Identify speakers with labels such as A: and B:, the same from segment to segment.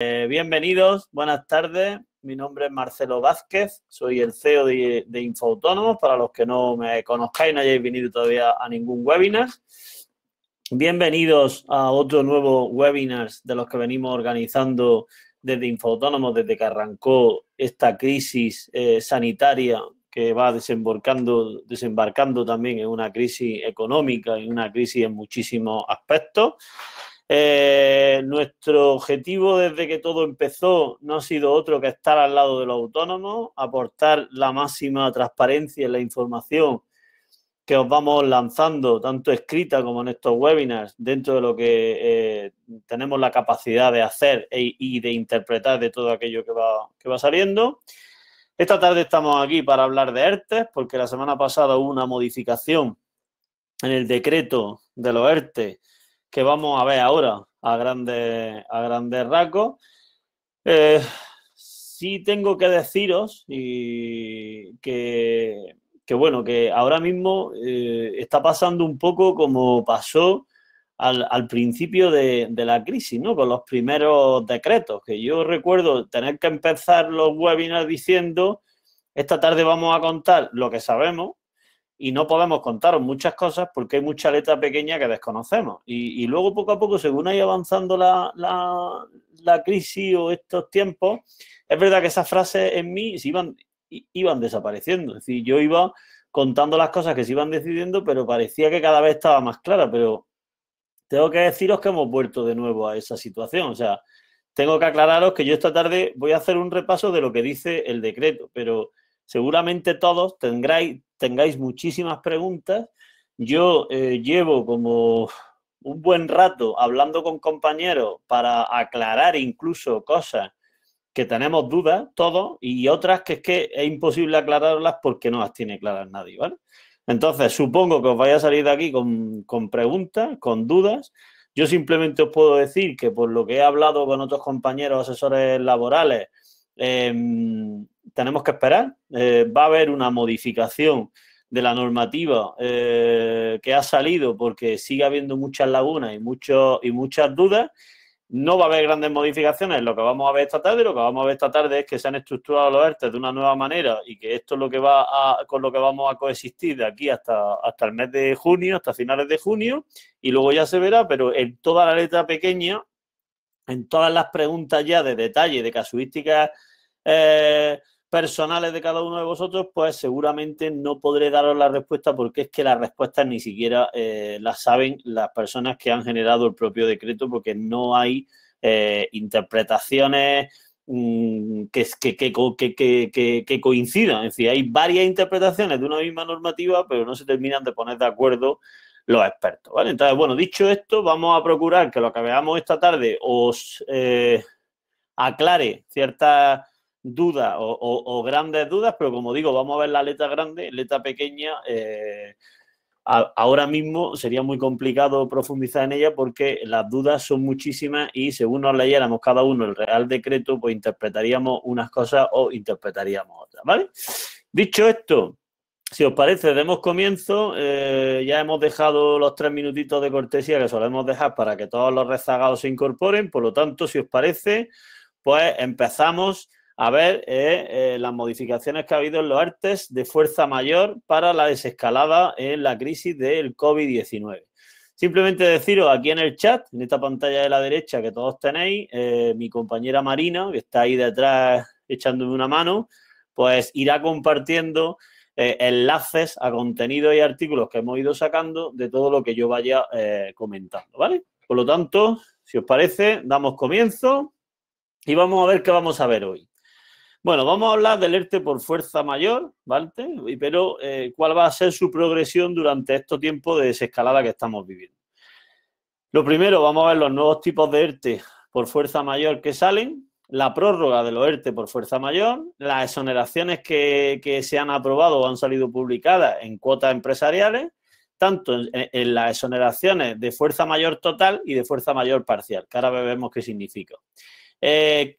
A: Bienvenidos, buenas tardes. Mi nombre es Marcelo Vázquez, soy el CEO de Infoautónomos. Para los que no me conozcáis, no hayáis venido todavía a ningún webinar. Bienvenidos a otro nuevo webinar de los que venimos organizando desde Infoautónomos, desde que arrancó esta crisis sanitaria que va desembarcando también en una crisis económica, en una crisis en muchísimos aspectos. Nuestro objetivo desde que todo empezó no ha sido otro que estar al lado de los autónomos, aportar la máxima transparencia en la información que os vamos lanzando, tanto escrita como en estos webinars, dentro de lo que tenemos la capacidad de hacer y de interpretar de todo aquello que va saliendo. Esta tarde estamos aquí para hablar de ERTE, porque la semana pasada hubo una modificación en el decreto de los ERTE que vamos a ver ahora a grandes rasgos. Sí tengo que deciros que ahora mismo está pasando un poco como pasó al principio de la crisis, ¿no? Con los primeros decretos, que yo recuerdo tener que empezar los webinars diciendo: esta tarde vamos a contar lo que sabemos, y no podemos contaros muchas cosas porque hay mucha letra pequeña que desconocemos. Y luego, poco a poco, según ha ido avanzando la crisis o estos tiempos, es verdad que esas frases en mí iban desapareciendo. Es decir, yo iba contando las cosas que se iban decidiendo, pero parecía que cada vez estaba más clara. Pero tengo que deciros que hemos vuelto de nuevo a esa situación. O sea, tengo que aclararos que yo esta tarde voy a hacer un repaso de lo que dice el decreto, pero seguramente todos tengáis muchísimas preguntas. Yo llevo como un buen rato hablando con compañeros para aclarar incluso cosas que tenemos dudas todos, y otras que es imposible aclararlas porque no las tiene claras nadie, ¿vale? Entonces, supongo que os vais a salir de aquí con preguntas, con dudas. Yo simplemente os puedo decir que por lo que he hablado con otros compañeros asesores laborales, tenemos que esperar. Va a haber una modificación de la normativa que ha salido porque sigue habiendo muchas lagunas y muchas dudas. No va a haber grandes modificaciones en lo que vamos a ver esta tarde. Lo que vamos a ver esta tarde es que se han estructurado los ERTE de una nueva manera y que esto es lo que con lo que vamos a coexistir de aquí hasta el mes de junio, hasta finales de junio, y luego ya se verá, pero en toda la letra pequeña, en todas las preguntas ya de detalle, de casuísticas personales de cada uno de vosotros, pues seguramente no podré daros la respuesta, porque es que las respuestas ni siquiera las saben las personas que han generado el propio decreto, porque no hay interpretaciones que coincidan. Es decir, hay varias interpretaciones de una misma normativa, pero no se terminan de poner de acuerdo los expertos, ¿vale? Entonces, bueno, dicho esto, vamos a procurar que lo que veamos esta tarde os aclare ciertas dudas o grandes dudas, pero como digo, vamos a ver la letra grande, letra pequeña. Ahora mismo sería muy complicado profundizar en ella porque las dudas son muchísimas y según nos leyéramos cada uno el Real Decreto, pues interpretaríamos unas cosas o interpretaríamos otras, ¿vale? Dicho esto, si os parece, demos comienzo. Ya hemos dejado los 3 minutitos de cortesía que solemos dejar para que todos los rezagados se incorporen. Por lo tanto, si os parece, pues empezamos a ver las modificaciones que ha habido en los ERTEs de fuerza mayor para la desescalada en la crisis del COVID-19. Simplemente deciros aquí en el chat, en esta pantalla de la derecha que todos tenéis, mi compañera Marina, que está ahí detrás echándome una mano, pues irá compartiendo enlaces a contenidos y artículos que hemos ido sacando de todo lo que yo vaya comentando, ¿vale? Por lo tanto, si os parece, damos comienzo y vamos a ver qué vamos a ver hoy. Bueno, vamos a hablar del ERTE por fuerza mayor, ¿vale? Pero ¿cuál va a ser su progresión durante estos tiempos de desescalada que estamos viviendo? Lo primero, vamos a ver los nuevos tipos de ERTE por fuerza mayor que salen, la prórroga de los ERTE por fuerza mayor, las exoneraciones que se han aprobado o han salido publicadas en cuotas empresariales, tanto en las exoneraciones de fuerza mayor total y de fuerza mayor parcial, que ahora vemos qué significa.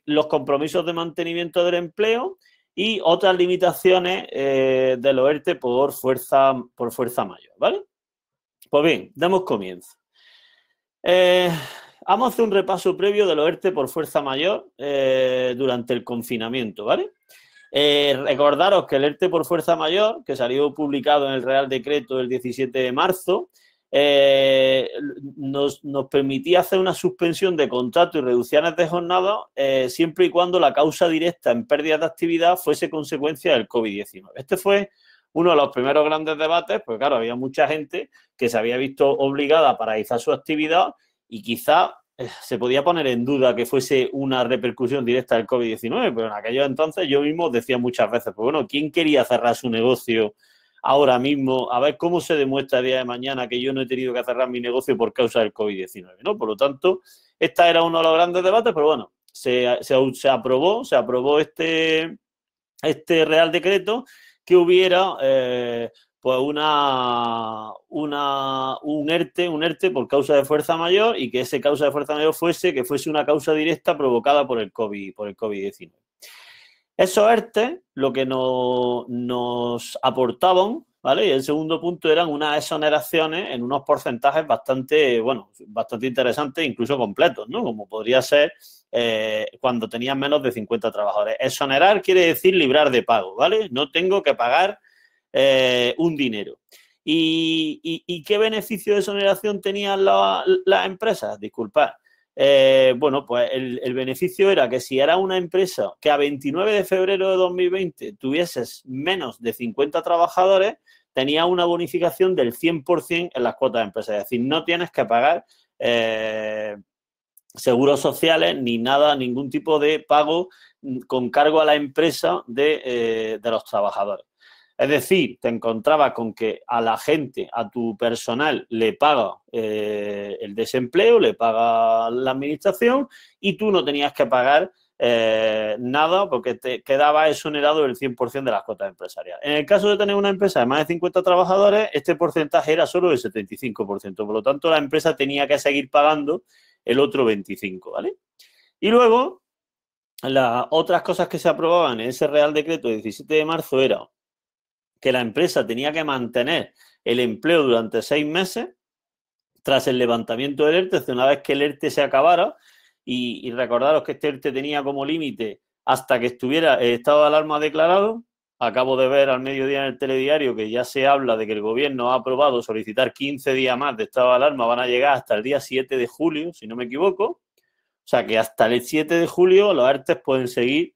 A: Los compromisos de mantenimiento del empleo y otras limitaciones de los ERTE por fuerza mayor, ¿vale? Pues bien, damos comienzo. vamos a hacer un repaso previo de los ERTE por fuerza mayor durante el confinamiento, ¿vale? Recordaros que el ERTE por fuerza mayor, que salió publicado en el Real Decreto el 17 de marzo, nos permitía hacer una suspensión de contrato y reducciones de jornada siempre y cuando la causa directa en pérdidas de actividad fuese consecuencia del COVID-19. Este fue uno de los primeros grandes debates, porque claro, había mucha gente que se había visto obligada a paralizar su actividad y quizá se podía poner en duda que fuese una repercusión directa del COVID-19, pero en aquellos entonces yo mismo decía muchas veces, pues bueno, ¿quién quería cerrar su negocio ahora mismo? A ver cómo se demuestra el día de mañana que yo no he tenido que cerrar mi negocio por causa del COVID-19, ¿no? Por lo tanto, este era uno de los grandes debates, pero bueno, se aprobó este Real Decreto que hubiera pues un ERTE por causa de fuerza mayor y que ese causa de fuerza mayor fuese una causa directa provocada por el COVID-19. Esos ERTE lo que nos aportaban, ¿vale? Y el segundo punto eran unas exoneraciones en unos porcentajes bastante interesantes, incluso completos, ¿no? Como podría ser cuando tenías menos de 50 trabajadores. Exonerar quiere decir librar de pago, ¿vale? No tengo que pagar un dinero. ¿Y qué beneficio de exoneración tenían las empresas? Disculpad. Bueno, pues el beneficio era que si era una empresa que a 29 de febrero de 2020 tuvieses menos de 50 trabajadores, tenía una bonificación del 100% en las cuotas de empresa. Es decir, no tienes que pagar seguros sociales ni nada, ningún tipo de pago con cargo a la empresa de los trabajadores. Es decir, te encontrabas con que a la gente, a tu personal, le paga el desempleo, le paga la administración y tú no tenías que pagar nada porque te quedaba exonerado el 100% de las cuotas empresariales. En el caso de tener una empresa de más de 50 trabajadores, este porcentaje era solo del 75%. Por lo tanto, la empresa tenía que seguir pagando el otro 25%, ¿vale? Y luego, las otras cosas que se aprobaban en ese Real Decreto del 17 de marzo era que la empresa tenía que mantener el empleo durante 6 meses tras el levantamiento del ERTE, una vez que el ERTE se acabara, y recordaros que este ERTE tenía como límite hasta que estuviera el estado de alarma declarado. Acabo de ver al mediodía en el telediario que ya se habla de que el gobierno ha aprobado solicitar 15 días más de estado de alarma, van a llegar hasta el día 7 de julio, si no me equivoco. O sea que hasta el 7 de julio los ERTE pueden seguir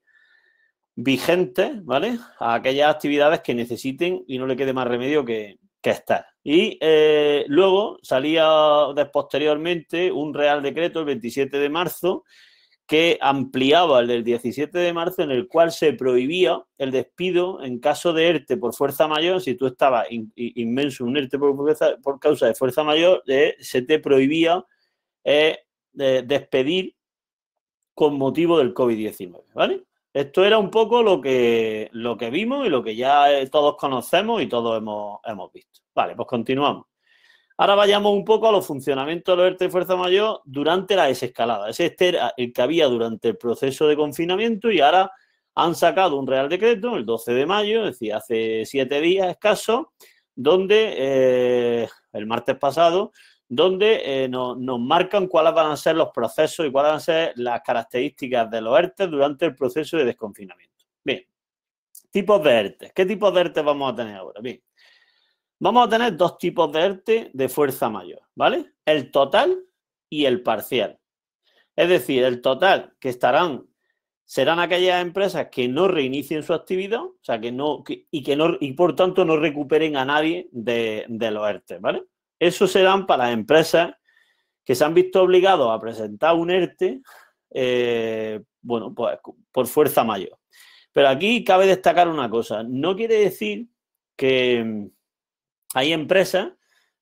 A: vigentes, ¿vale? A aquellas actividades que necesiten y no le quede más remedio que estar. Y luego salía posteriormente un Real Decreto el 27 de marzo que ampliaba el del 17 de marzo en el cual se prohibía el despido en caso de ERTE por fuerza mayor. Si tú estabas inmenso en un ERTE por causa de fuerza mayor, se te prohibía despedir con motivo del COVID-19, ¿vale? Esto era un poco lo que vimos y lo que ya todos conocemos y todos hemos visto. Vale, pues continuamos. Ahora vayamos un poco a los funcionamientos de los ERTE de fuerza mayor durante la desescalada. Este era el que había durante el proceso de confinamiento y ahora han sacado un Real Decreto el 12 de mayo, es decir, hace 7 días escasos, donde el martes pasado, donde nos marcan cuáles van a ser los procesos y cuáles van a ser las características de los ERTE durante el proceso de desconfinamiento. Bien, tipos de ERTE. ¿Qué tipos de ERTE vamos a tener ahora? Bien, vamos a tener dos tipos de ERTE de fuerza mayor, ¿vale? El total y el parcial. Es decir, el total que serán aquellas empresas que no reinicien su actividad, o sea, y por tanto no recuperen a nadie de los ERTE, ¿vale? Eso serán para las empresas que se han visto obligados a presentar un ERTE, bueno, pues por fuerza mayor. Pero aquí cabe destacar una cosa. No quiere decir que hay empresas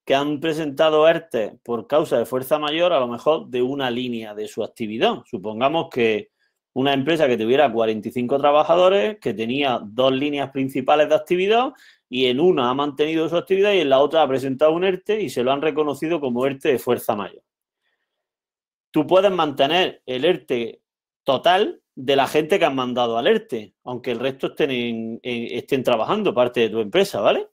A: que han presentado ERTE por causa de fuerza mayor, a lo mejor de una línea de su actividad. Supongamos que una empresa que tuviera 45 trabajadores, que tenía 2 líneas principales de actividad y en una ha mantenido su actividad y en la otra ha presentado un ERTE y se lo han reconocido como ERTE de fuerza mayor. Tú puedes mantener el ERTE total de la gente que han mandado al ERTE, aunque el resto estén trabajando, parte de tu empresa, ¿vale?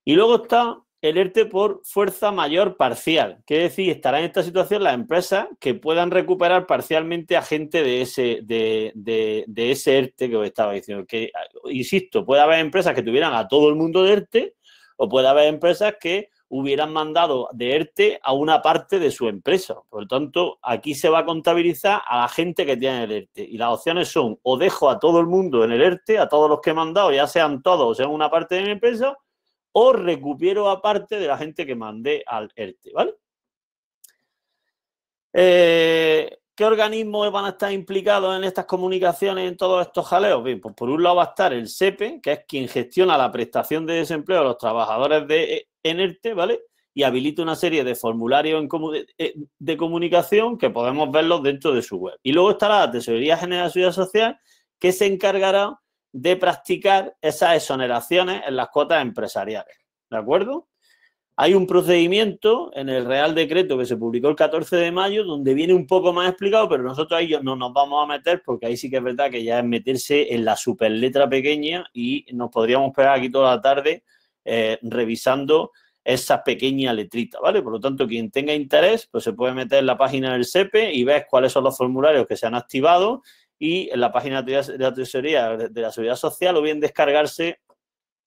A: Y luego está el ERTE por fuerza mayor parcial. Quiere decir, estarán en esta situación las empresas que puedan recuperar parcialmente a gente de ese ERTE que os estaba diciendo. Que, insisto, puede haber empresas que tuvieran a todo el mundo de ERTE o puede haber empresas que hubieran mandado de ERTE a una parte de su empresa. Por lo tanto, aquí se va a contabilizar a la gente que tiene el ERTE. Y las opciones son o dejo a todo el mundo en el ERTE, a todos los que he mandado, ya sean todos o sean una parte de mi empresa, o recupero aparte de la gente que mandé al ERTE, ¿vale? ¿Qué organismos van a estar implicados en estas comunicaciones, en todos estos jaleos? Bien, pues por un lado va a estar el SEPE, que es quien gestiona la prestación de desempleo a los trabajadores de ERTE, ¿vale? Y habilita una serie de formularios de comunicación que podemos verlos dentro de su web. Y luego estará la Tesorería General de la Seguridad Social, que se encargará de practicar esas exoneraciones en las cuotas empresariales, ¿de acuerdo? Hay un procedimiento en el Real Decreto que se publicó el 14 de mayo donde viene un poco más explicado, pero nosotros ahí no nos vamos a meter porque ahí sí que es verdad que ya es meterse en la superletra pequeña y nos podríamos pegar aquí toda la tarde revisando esa pequeña letrita, ¿vale? Por lo tanto, quien tenga interés, pues se puede meter en la página del SEPE y ver cuáles son los formularios que se han activado y en la página de la Tesorería de la Seguridad Social o bien descargarse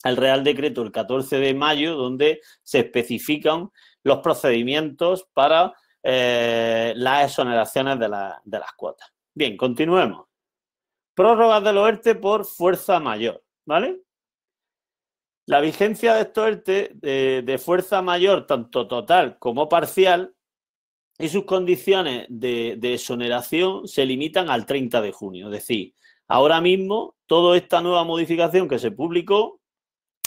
A: el Real Decreto el 14 de mayo donde se especifican los procedimientos para las exoneraciones de las cuotas. Bien, continuemos. Prórrogas de los ERTE por fuerza mayor, ¿vale? La vigencia de estos ERTE de fuerza mayor, tanto total como parcial, y sus condiciones de exoneración se limitan al 30 de junio. Es decir, ahora mismo toda esta nueva modificación que se publicó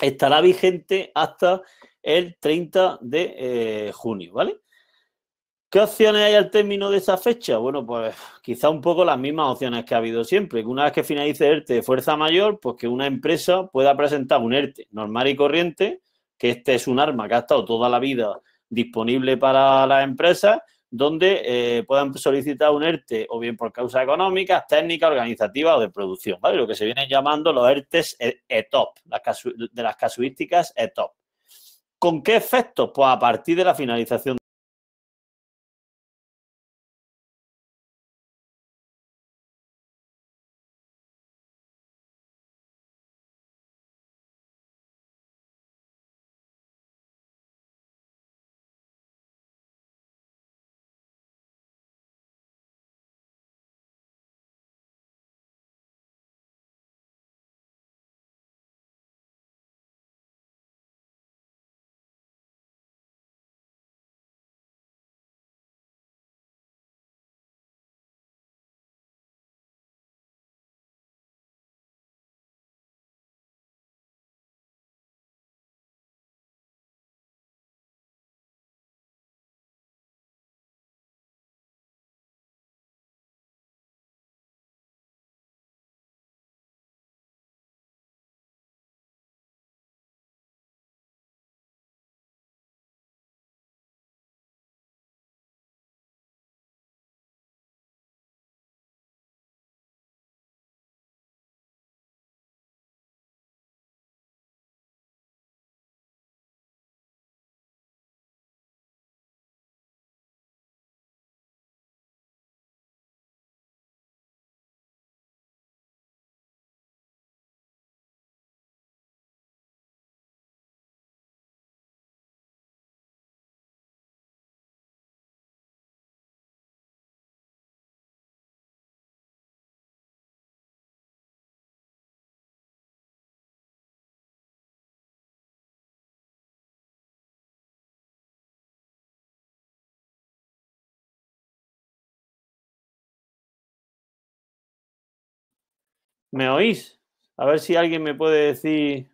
A: estará vigente hasta el 30 de junio, ¿vale? ¿Qué opciones hay al término de esa fecha? Bueno, pues quizá un poco las mismas opciones que ha habido siempre. Que una vez que finalice el ERTE de fuerza mayor, pues que una empresa pueda presentar un ERTE normal y corriente, que este es un arma que ha estado toda la vida disponible para las empresas, donde puedan solicitar un ERTE o bien por causas económicas, técnicas, organizativas o de producción, ¿vale? Lo que se vienen llamando los ERTEs ETOP, de las casuísticas ETOP. ¿Con qué efectos? Pues a partir de la finalización. ¿Me oís? A ver si alguien me puede decir...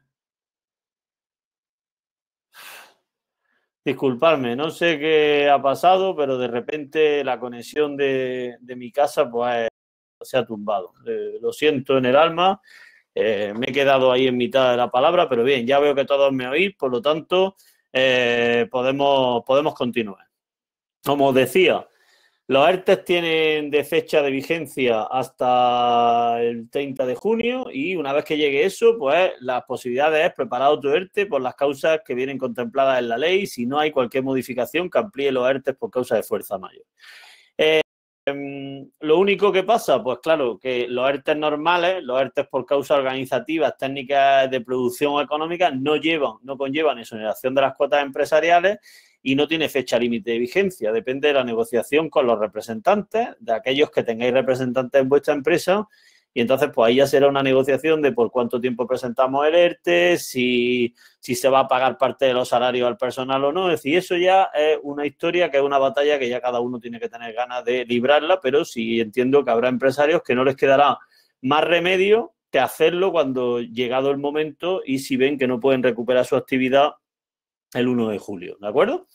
A: Disculpadme, no sé qué ha pasado, pero de repente la conexión de mi casa pues se ha tumbado. Lo siento en el alma, me he quedado ahí en mitad de la palabra, pero bien, ya veo que todos me oís, por lo tanto podemos continuar. Como os decía, Los ERTE tienen de fecha de vigencia hasta el 30 de junio y una vez que llegue eso, pues las posibilidades es preparar otro ERTE por las causas que vienen contempladas en la ley, si no hay cualquier modificación que amplíe los ERTE por causa de fuerza mayor. Lo único que pasa, pues claro, que los ERTE normales, los ERTE por causas organizativas, técnicas de producción económica, no conllevan exoneración de las cuotas empresariales y no tiene fecha límite de vigencia. Depende de la negociación con los representantes, de aquellos que tengáis representantes en vuestra empresa. Y entonces, pues ahí ya será una negociación de por cuánto tiempo presentamos el ERTE, si se va a pagar parte de los salarios al personal o no. Es decir, eso ya es una historia que es una batalla que ya cada uno tiene que tener ganas de librarla, pero sí entiendo que habrá empresarios que no les quedará más remedio que hacerlo cuando llegado el momento y si ven que no pueden recuperar su actividad el 1 de julio, ¿de acuerdo?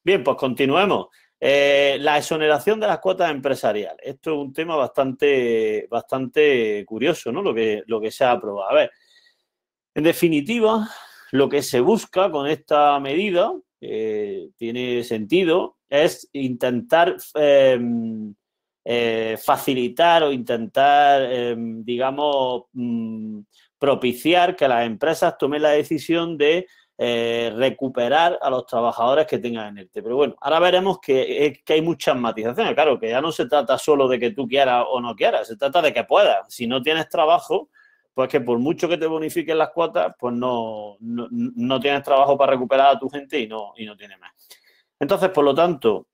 A: Bien, pues continuemos. La exoneración de las cuotas empresariales. Esto es un tema bastante curioso, ¿no? Lo que se ha aprobado. A ver, en definitiva, lo que se busca con esta medida, tiene sentido, es intentar facilitar o intentar, digamos, propiciar que las empresas tomen la decisión de recuperar a los trabajadores que tengan en ERTE. Pero bueno, ahora veremos que hay muchas matizaciones. Claro, que ya no se trata solo de que tú quieras o no quieras, se trata de que puedas. Si no tienes trabajo, pues que por mucho que te bonifiquen las cuotas, pues no tienes trabajo para recuperar a tu gente y no tienes más. Entonces, por lo tanto,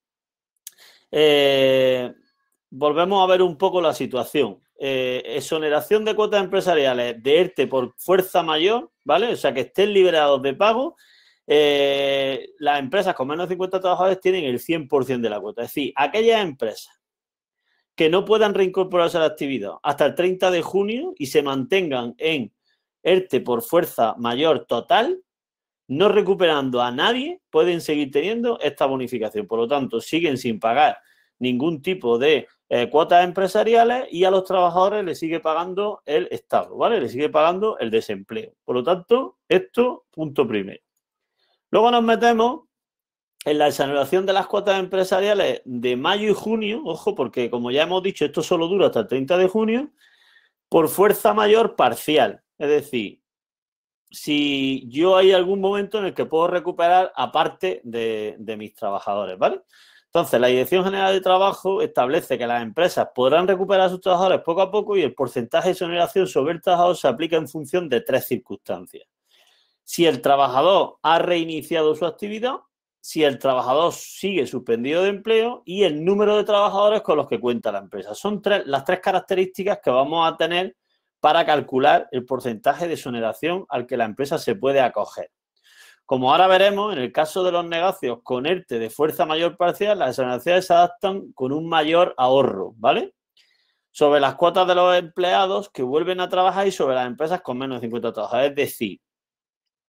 A: volvemos a ver un poco la situación. Exoneración de cuotas empresariales de ERTE por fuerza mayor, ¿vale? O sea, que estén liberados de pago. Las empresas con menos de 50 trabajadores tienen el 100% de la cuota. Es decir, aquellas empresas que no puedan reincorporarse a la actividad hasta el 30 de junio y se mantengan en ERTE por fuerza mayor total, no recuperando a nadie, pueden seguir teniendo esta bonificación. Por lo tanto, siguen sin pagar ningún tipo de cuotas empresariales y a los trabajadores les sigue pagando el Estado, ¿vale? Les sigue pagando el desempleo. Por lo tanto, esto, punto primero. Luego nos metemos en la exoneración de las cuotas empresariales de mayo y junio, ojo, porque como ya hemos dicho, esto solo dura hasta el 30 de junio, por fuerza mayor parcial. Es decir, si yo hay algún momento en el que puedo recuperar a parte de mis trabajadores, ¿vale? Entonces, la Dirección General de Trabajo establece que las empresas podrán recuperar a sus trabajadores poco a poco y el porcentaje de exoneración sobre el trabajador se aplica en función de 3 circunstancias. Si el trabajador ha reiniciado su actividad, si el trabajador sigue suspendido de empleo y el número de trabajadores con los que cuenta la empresa. Son las 3 características que vamos a tener para calcular el porcentaje de exoneración al que la empresa se puede acoger. Como ahora veremos, en el caso de los negocios con ERTE de fuerza mayor parcial, las exoneraciones se adaptan con un mayor ahorro, ¿vale? Sobre las cuotas de los empleados que vuelven a trabajar y sobre las empresas con menos de 50 trabajadores. Es decir,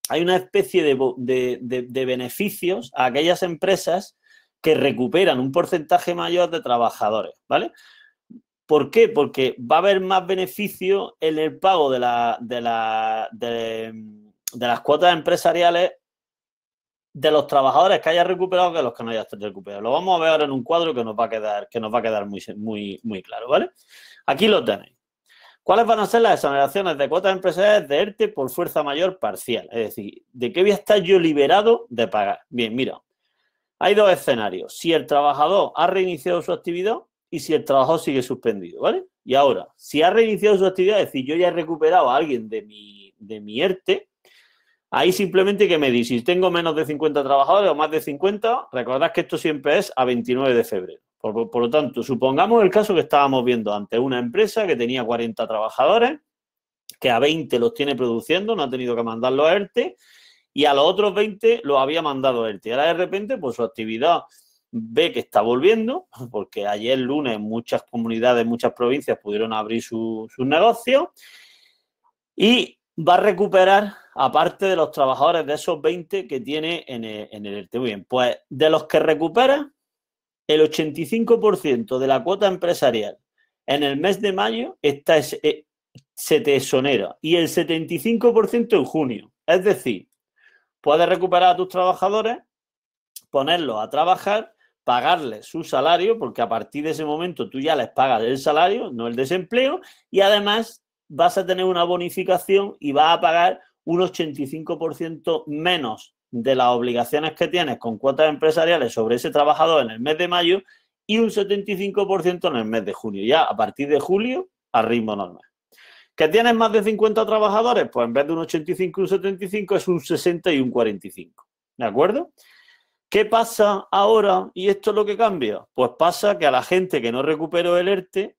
A: hay una especie de beneficios a aquellas empresas que recuperan un porcentaje mayor de trabajadores, ¿vale? ¿Por qué? Porque va a haber más beneficio en el pago de las cuotas empresariales de los trabajadores que haya recuperado que los que no haya recuperado. Lo vamos a ver ahora en un cuadro que nos va a quedar muy claro, ¿vale? Aquí lo tenéis. ¿Cuáles van a ser las exoneraciones de cuotas empresariales de ERTE por fuerza mayor parcial? Es decir, ¿de qué voy a estar yo liberado de pagar? Bien, mira, hay 2 escenarios. Si el trabajador ha reiniciado su actividad y si el trabajador sigue suspendido, ¿vale? Y ahora, si ha reiniciado su actividad, es decir, yo ya he recuperado a alguien de mi ERTE, ahí simplemente que me dice, si tengo menos de 50 trabajadores o más de 50, recordad que esto siempre es a 29 de febrero. Por lo tanto, supongamos el caso que estábamos viendo antes, una empresa que tenía 40 trabajadores, que a 20 los tiene produciendo, no ha tenido que mandarlos a ERTE, y a los otros 20 los había mandado a ERTE. Y ahora de repente, pues su actividad ve que está volviendo, porque ayer lunes muchas comunidades, muchas provincias pudieron abrir sus negocios, y va a recuperar, aparte de los trabajadores de esos 20 que tiene en el ERTE. Muy bien, pues de los que recupera, el 85% de la cuota empresarial en el mes de mayo se te exonera y el 75% en junio. Es decir, puedes recuperar a tus trabajadores, ponerlos a trabajar pagarles su salario, porque a partir de ese momento tú ya les pagas el salario, no el desempleo, y además vas a tener una bonificación y vas a pagar un 85% menos de las obligaciones que tienes con cuotas empresariales sobre ese trabajador en el mes de mayo y un 75% en el mes de junio. Ya a partir de julio, a ritmo normal. ¿Que tienes más de 50 trabajadores? Pues en vez de un 85 y un 75 es un 60 y un 45. ¿De acuerdo? ¿Qué pasa ahora? ¿Y esto es lo que cambia? Pues pasa que a la gente que no recupero el ERTE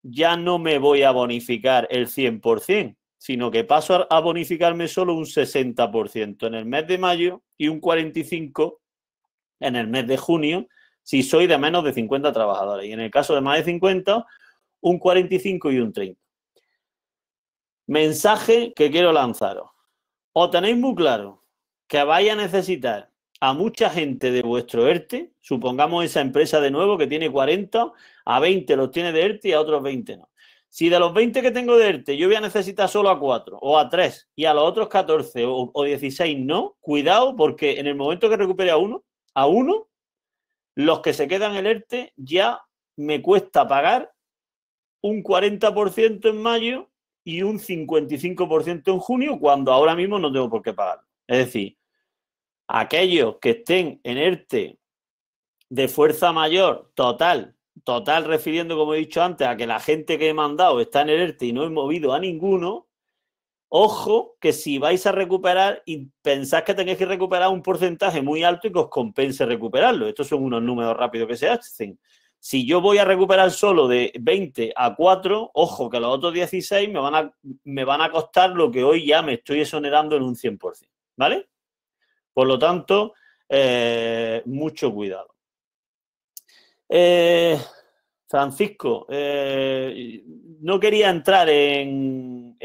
A: ya no me voy a bonificar el 100%, sino que paso a bonificarme solo un 60% en el mes de mayo y un 45% en el mes de junio si soy de menos de 50 trabajadores. Y en el caso de más de 50, un 45 y un 30. Mensaje que quiero lanzaros. ¿Os tenéis muy claro que vais a necesitar a mucha gente de vuestro ERTE? Supongamos esa empresa de nuevo que tiene 40, a 20 los tiene de ERTE y a otros 20 no. Si de los 20 que tengo de ERTE yo voy a necesitar solo a 4 o a 3 y a los otros 14 o 16 no, cuidado porque en el momento que recupere a uno, los que se quedan en el ERTE ya me cuesta pagar un 40% en mayo y un 55% en junio, cuando ahora mismo no tengo por qué pagar. Es decir, aquellos que estén en ERTE de fuerza mayor total refiriendo, como he dicho antes, a que la gente que he mandado está en el ERTE y no he movido a ninguno, ojo que si vais a recuperar y pensáis que tenéis que recuperar un porcentaje muy alto y que os compense recuperarlo. Estos son unos números rápidos que se hacen. Si yo voy a recuperar solo de 20 a 4, ojo que los otros 16 me van a costar lo que hoy ya me estoy exonerando en un 100%, ¿vale? Por lo tanto, mucho cuidado. Francisco, no quería entrar en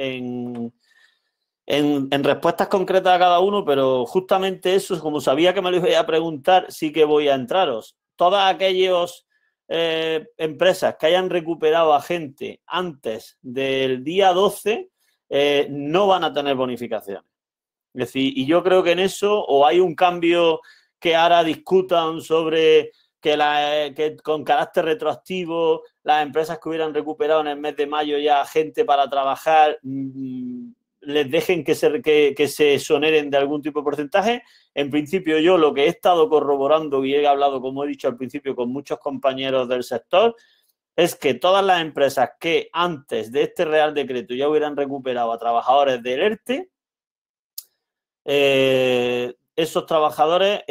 A: respuestas concretas a cada uno, pero justamente eso, como sabía que me lo iba a preguntar, sí que voy a entraros. Todas aquellas empresas que hayan recuperado a gente antes del día 12 no van a tener bonificaciones. Es decir, y yo creo que en eso o hay un cambio que ahora discutan sobre que con carácter retroactivo las empresas que hubieran recuperado en el mes de mayo ya gente para trabajar les dejen que se exoneren de algún tipo de porcentaje. En principio yo lo que he estado corroborando y he hablado, como he dicho al principio, con muchos compañeros del sector, es que todas las empresas que antes de este Real Decreto ya hubieran recuperado a trabajadores del ERTE, esos trabajadores,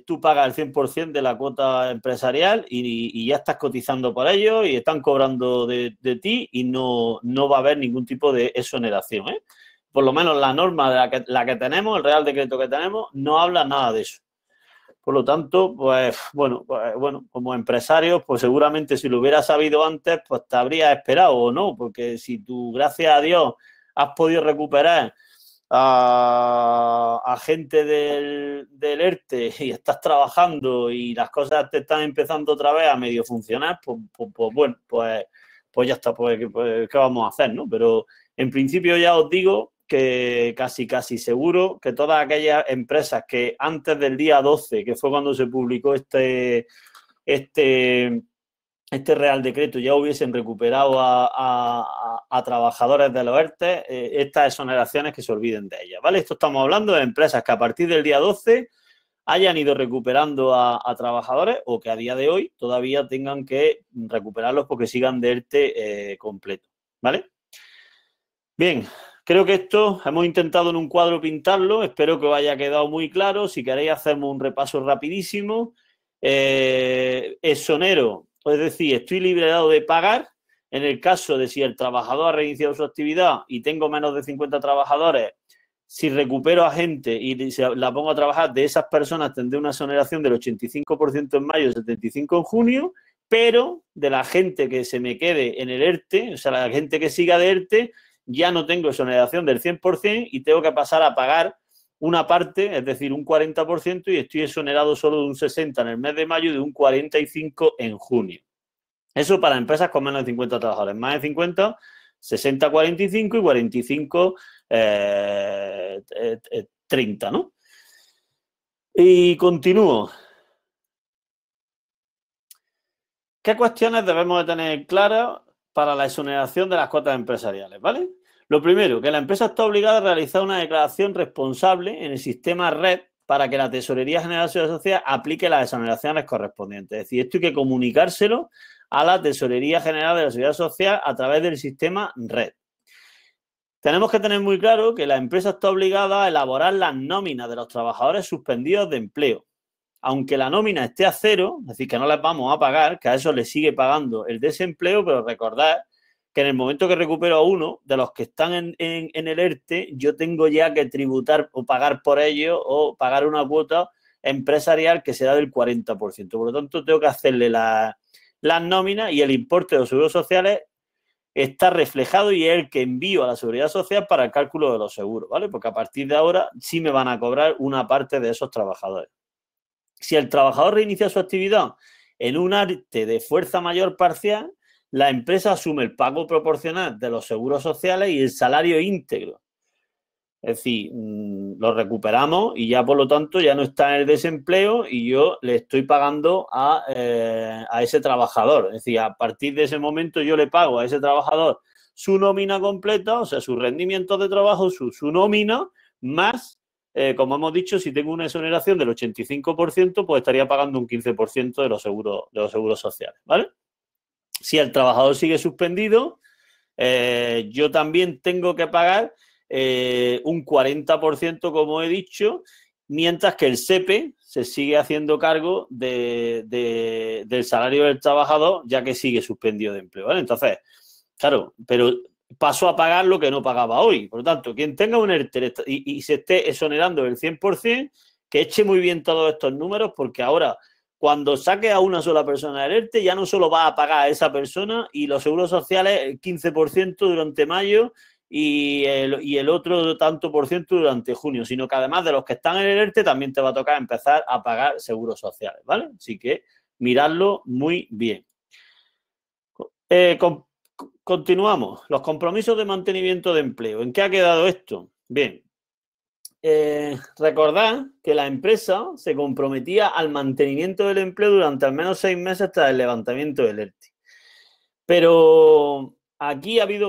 A: tú pagas el 100% de la cuota empresarial y ya estás cotizando por ellos y están cobrando de ti y no va a haber ningún tipo de exoneración, ¿eh? Por lo menos la norma de la que tenemos, el Real Decreto que tenemos, no habla nada de eso. Por lo tanto, pues bueno, como empresarios, pues seguramente si lo hubieras sabido antes, pues te habrías esperado o no, porque si tú, gracias a Dios, has podido recuperar a gente del ERTE y estás trabajando y las cosas te están empezando otra vez a medio funcionar, pues bueno, pues ya está, pues ¿qué vamos a hacer, no? Pero en principio ya os digo que casi seguro que todas aquellas empresas que antes del día 12, que fue cuando se publicó este Real Decreto, ya hubiesen recuperado a trabajadores de los ERTE, estas exoneraciones que se olviden de ellas, ¿vale? Esto estamos hablando de empresas que a partir del día 12 hayan ido recuperando a trabajadores o que a día de hoy todavía tengan que recuperarlos porque sigan de ERTE completo, ¿vale? Bien, creo que esto hemos intentado en un cuadro pintarlo, espero que os haya quedado muy claro. Si queréis hacemos un repaso rapidísimo. Exonero, es decir, estoy liberado de pagar en el caso de si el trabajador ha reiniciado su actividad y tengo menos de 50 trabajadores. Si recupero a gente y la pongo a trabajar, de esas personas tendré una exoneración del 85% en mayo, 75% en junio, pero de la gente que se me quede en el ERTE, o sea, la gente que siga de ERTE, ya no tengo exoneración del 100% y tengo que pasar a pagar una parte, es decir, un 40%, y estoy exonerado solo de un 60% en el mes de mayo y de un 45% en junio. Eso para empresas con menos de 50 trabajadores. Más de 50, 60-45 y 45, 30, ¿no? Y continúo. ¿Qué cuestiones debemos de tener claras para la exoneración de las cuotas empresariales? ¿Vale? Lo primero, que la empresa está obligada a realizar una declaración responsable en el sistema RED para que la Tesorería General de la Seguridad Social aplique las exoneraciones correspondientes. Es decir, esto hay que comunicárselo a la Tesorería General de la Seguridad Social a través del sistema RED. Tenemos que tener muy claro que la empresa está obligada a elaborar las nóminas de los trabajadores suspendidos de empleo. Aunque la nómina esté a cero, es decir, que no les vamos a pagar, que a eso le sigue pagando el desempleo, pero recordad que en el momento que recupero a uno de los que están en el ERTE, yo tengo ya que tributar o pagar por ello o pagar una cuota empresarial que será del 40%. Por lo tanto, tengo que hacerle las nóminas y el importe de los seguros sociales está reflejado y es el que envío a la Seguridad Social para el cálculo de los seguros, ¿vale? Porque a partir de ahora sí me van a cobrar una parte de esos trabajadores. Si el trabajador reinicia su actividad en un ERTE de fuerza mayor parcial, la empresa asume el pago proporcional de los seguros sociales y el salario íntegro. Es decir, lo recuperamos y ya por lo tanto ya no está en el desempleo y yo le estoy pagando a ese trabajador. Es decir, a partir de ese momento yo le pago a ese trabajador su nómina completa, o sea, su rendimiento de trabajo, su nómina, más, como hemos dicho, si tengo una exoneración del 85%, pues estaría pagando un 15% de los seguros sociales, ¿vale? Si el trabajador sigue suspendido, yo también tengo que pagar un 40%, como he dicho, mientras que el SEPE se sigue haciendo cargo del salario del trabajador, ya que sigue suspendido de empleo, ¿vale? Entonces, claro, pero paso a pagar lo que no pagaba hoy. Por lo tanto, quien tenga un ERTE y se esté exonerando el 100%, que eche muy bien todos estos números, porque ahora, cuando saque a una sola persona del ERTE, ya no solo va a pagar a esa persona y los seguros sociales el 15% durante mayo y el otro tanto por ciento durante junio, sino que además de los que están en el ERTE también te va a tocar empezar a pagar seguros sociales, ¿vale? Así que miradlo muy bien. Continuamos. Los compromisos de mantenimiento de empleo. ¿En qué ha quedado esto? Bien. Recordad que la empresa se comprometía al mantenimiento del empleo durante al menos 6 meses tras el levantamiento del ERTE. Pero aquí ha habido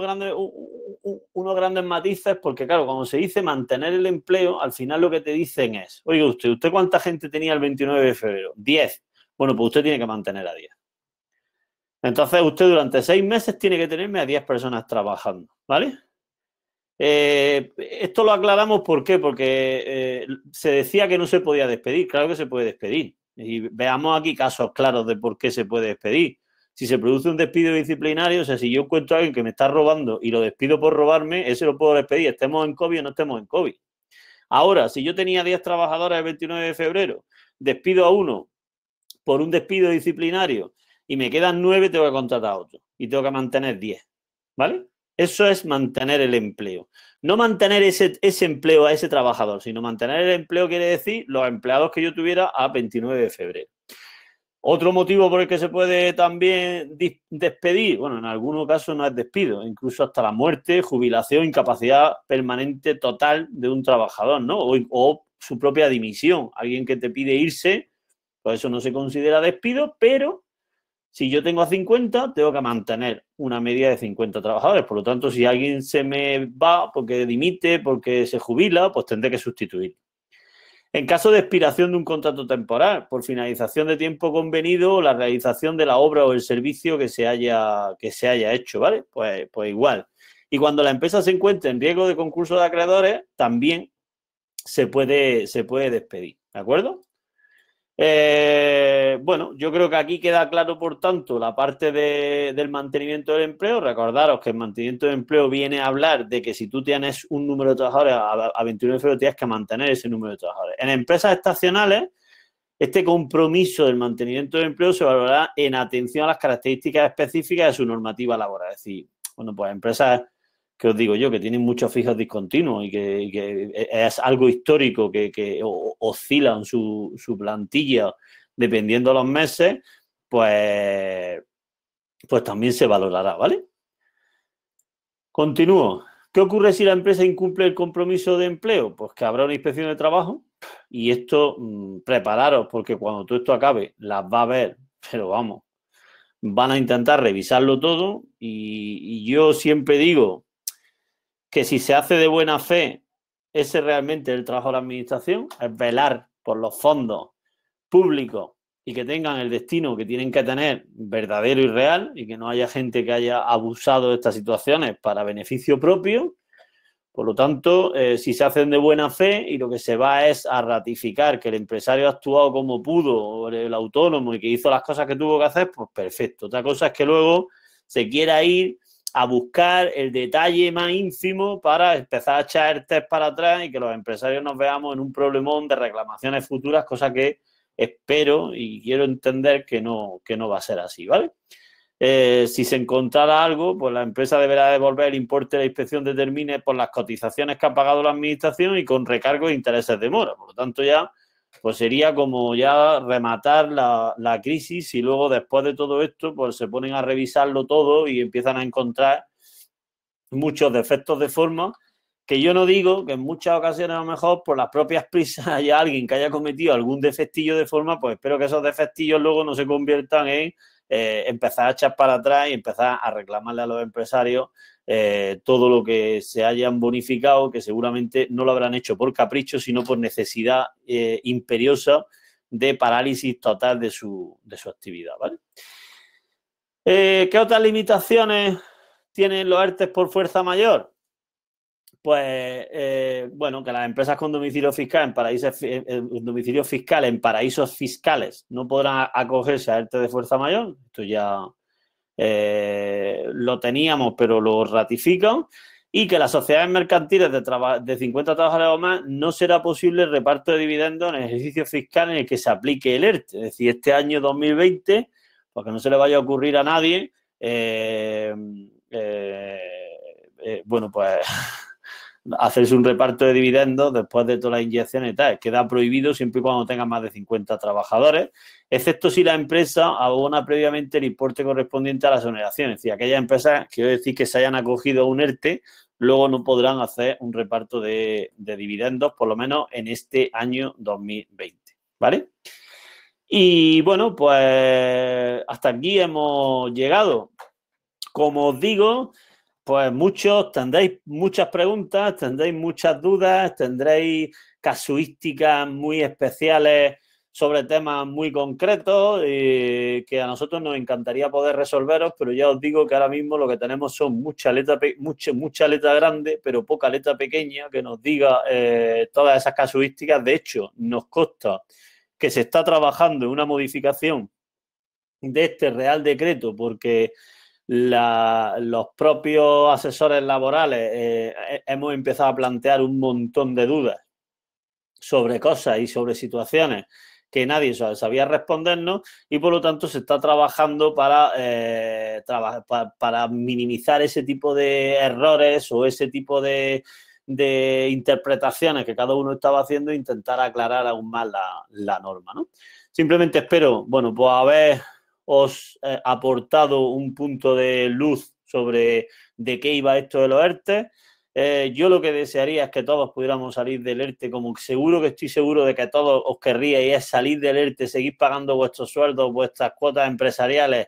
A: unos grandes matices porque, claro, cuando se dice mantener el empleo, al final lo que te dicen es, oiga, ¿usted cuánta gente tenía el 29 de febrero? 10. Bueno, pues usted tiene que mantener a 10. Entonces, usted durante 6 meses tiene que tenerme a 10 personas trabajando, ¿vale? Esto lo aclaramos, ¿por qué? Porque se decía que no se podía despedir. Claro que se puede despedir. Y veamos aquí casos claros de por qué se puede despedir. Si se produce un despido disciplinario, o sea, si yo encuentro a alguien que me está robando y lo despido por robarme, ese lo puedo despedir, estemos en COVID o no estemos en COVID. Ahora, si yo tenía 10 trabajadores el 29 de febrero, despido a uno por un despido disciplinario y me quedan 9, tengo que contratar a otro y tengo que mantener 10, ¿vale? Eso es mantener el empleo. No mantener ese empleo a ese trabajador, sino mantener el empleo quiere decir los empleados que yo tuviera a 29 de febrero. Otro motivo por el que se puede también despedir, bueno, en algunos casos no es despido, incluso hasta la muerte, jubilación, incapacidad permanente total de un trabajador, ¿no? O su propia dimisión. Alguien que te pide irse, pues eso no se considera despido, pero si yo tengo a 50, tengo que mantener una media de 50 trabajadores. Por lo tanto, si alguien se me va porque dimite, porque se jubila, pues tendré que sustituir. En caso de expiración de un contrato temporal, por finalización de tiempo convenido o la realización de la obra o el servicio que se haya hecho, ¿vale? Pues igual. Y cuando la empresa se encuentre en riesgo de concurso de acreedores, también se puede despedir, ¿de acuerdo? Bueno, yo creo que aquí queda claro, por tanto, la parte del mantenimiento del empleo. Recordaros que el mantenimiento del empleo viene a hablar de que si tú tienes un número de trabajadores a 21 de febrero, tienes que mantener ese número de trabajadores. En empresas estacionales, este compromiso del mantenimiento del empleo se valorará en atención a las características específicas de su normativa laboral. Es decir, bueno, pues empresas que os digo yo, que tienen muchos fijos discontinuos y que es algo histórico que oscilan su plantilla dependiendo de los meses, pues también se valorará, ¿vale? Continúo. ¿Qué ocurre si la empresa incumple el compromiso de empleo? Pues que habrá una inspección de trabajo y esto, prepararos, porque cuando todo esto acabe, las va a ver, pero vamos, van a intentar revisarlo todo y yo siempre digo que si se hace de buena fe, ese realmente es el trabajo de la administración, es velar por los fondos públicos y que tengan el destino que tienen que tener verdadero y real y que no haya gente que haya abusado de estas situaciones para beneficio propio. Por lo tanto, si se hacen de buena fe y lo que se va es a ratificar que el empresario ha actuado como pudo, o el autónomo y que hizo las cosas que tuvo que hacer, pues perfecto. Otra cosa es que luego se quiera ir a buscar el detalle más ínfimo para empezar a echar el test para atrás y que los empresarios nos veamos en un problemón de reclamaciones futuras, cosa que espero y quiero entender que no va a ser así, ¿vale? Si se encontrara algo, pues la empresa deberá devolver el importe de la inspección determine por las cotizaciones que ha pagado la administración y con recargo de intereses de mora. Por lo tanto, ya pues sería como ya rematar la crisis y luego después de todo esto, pues se ponen a revisarlo todo y empiezan a encontrar muchos defectos de forma que yo no digo que en muchas ocasiones a lo mejor por las propias prisas haya alguien que haya cometido algún defectillo de forma, pues espero que esos defectillos luego no se conviertan en empezar a echar para atrás y empezar a reclamarle a los empresarios todo lo que se hayan bonificado, que seguramente no lo habrán hecho por capricho, sino por necesidad imperiosa de parálisis total de su actividad, ¿vale? ¿Qué otras limitaciones tienen los ERTE por fuerza mayor? Pues, bueno, que las empresas con domicilio fiscal en paraísos fiscales no podrán acogerse a ERTE de fuerza mayor. Esto ya lo teníamos, pero lo ratifican. Y que las sociedades mercantiles de 50 trabajadores o más no será posible el reparto de dividendos en el ejercicio fiscal en el que se aplique el ERTE. Es decir, este año 2020, porque no se le vaya a ocurrir a nadie, bueno, pues hacerse un reparto de dividendos después de todas las inyecciones y tal. Queda prohibido siempre y cuando tenga más de 50 trabajadores, excepto si la empresa abona previamente el importe correspondiente a la exoneración. Es decir, aquellas empresas, quiero decir, que se hayan acogido a un ERTE, luego no podrán hacer un reparto de dividendos, por lo menos en este año 2020, ¿vale? Y bueno, pues hasta aquí hemos llegado. Como os digo, pues muchos tendréis muchas preguntas, tendréis muchas dudas, tendréis casuísticas muy especiales sobre temas muy concretos que a nosotros nos encantaría poder resolveros, pero ya os digo que ahora mismo lo que tenemos son mucha letra grande, pero poca letra pequeña que nos diga todas esas casuísticas. De hecho, nos consta que se está trabajando en una modificación de este Real Decreto porque los propios asesores laborales hemos empezado a plantear un montón de dudas sobre cosas y sobre situaciones que nadie sabía respondernos y por lo tanto se está trabajando para minimizar ese tipo de errores o ese tipo de interpretaciones que cada uno estaba haciendo e intentar aclarar aún más la norma, ¿no? Simplemente espero, bueno, pues haberos aportado un punto de luz sobre de qué iba esto de los ERTE. Yo lo que desearía es que todos pudiéramos salir del ERTE, como seguro que estoy seguro de que todos os querríais, es salir del ERTE, seguir pagando vuestros sueldos, vuestras cuotas empresariales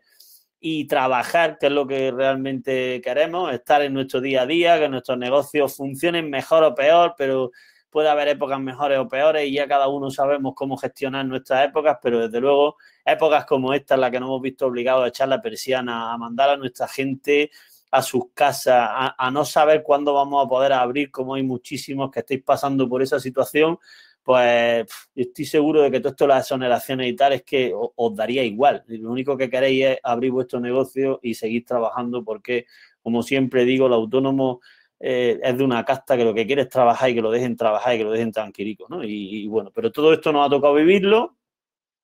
A: y trabajar, que es lo que realmente queremos, estar en nuestro día a día, que nuestros negocios funcionen mejor o peor, pero puede haber épocas mejores o peores y ya cada uno sabemos cómo gestionar nuestras épocas, pero desde luego épocas como esta en las que nos hemos visto obligados a echar la persiana, a mandar a nuestra gente a sus casas, a no saber cuándo vamos a poder abrir, como hay muchísimos que estáis pasando por esa situación, pues estoy seguro de que todo esto, las exoneraciones y tal, es que os daría igual. Lo único que queréis es abrir vuestro negocio y seguir trabajando porque, como siempre digo, el autónomo es de una casta que lo que quiere es trabajar y que lo dejen trabajar y que lo dejen tranquilico, ¿no? Y bueno, pero todo esto nos ha tocado vivirlo.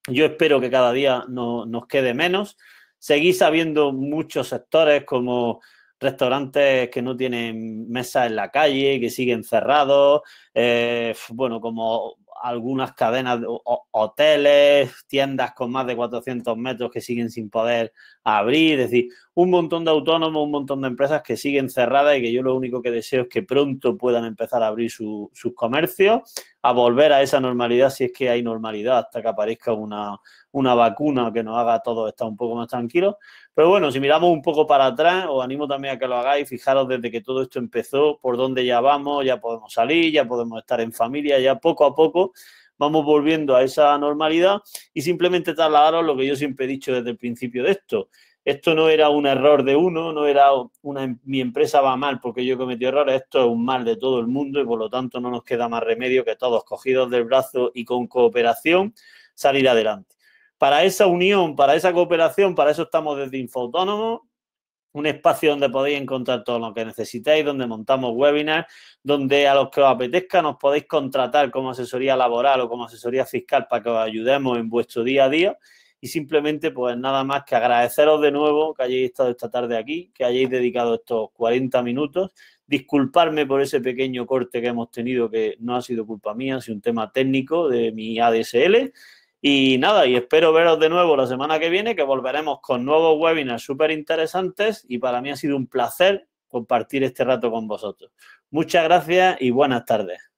A: Yo espero que cada día nos quede menos. Seguís habiendo muchos sectores como restaurantes que no tienen mesas en la calle, que siguen cerrados, bueno, como algunas cadenas de hoteles, tiendas con más de 400 metros que siguen sin poder a abrir, es decir, un montón de autónomos, un montón de empresas que siguen cerradas y que yo lo único que deseo es que pronto puedan empezar a abrir sus comercios, a volver a esa normalidad si es que hay normalidad hasta que aparezca una vacuna que nos haga a todos estar un poco más tranquilos. Pero bueno, si miramos un poco para atrás, os animo también a que lo hagáis, fijaros desde que todo esto empezó, por dónde ya vamos, ya podemos salir, ya podemos estar en familia, ya poco a poco vamos volviendo a esa normalidad y simplemente trasladaros lo que yo siempre he dicho desde el principio de esto. Esto no era un error de uno, no era mi empresa va mal porque yo he cometido errores, esto es un mal de todo el mundo y por lo tanto no nos queda más remedio que todos cogidos del brazo y con cooperación salir adelante. Para esa unión, para esa cooperación, para eso estamos desde InfoAutónomo, un espacio donde podéis encontrar todo lo que necesitáis, donde montamos webinars, donde a los que os apetezca nos podéis contratar como asesoría laboral o como asesoría fiscal para que os ayudemos en vuestro día a día. Y simplemente, pues nada más que agradeceros de nuevo que hayáis estado esta tarde aquí, que hayáis dedicado estos 40 minutos. Disculparme por ese pequeño corte que hemos tenido, que no ha sido culpa mía, ha sido un tema técnico de mi ADSL. Y nada, y espero veros de nuevo la semana que viene, que volveremos con nuevos webinars súper interesantes y para mí ha sido un placer compartir este rato con vosotros. Muchas gracias y buenas tardes.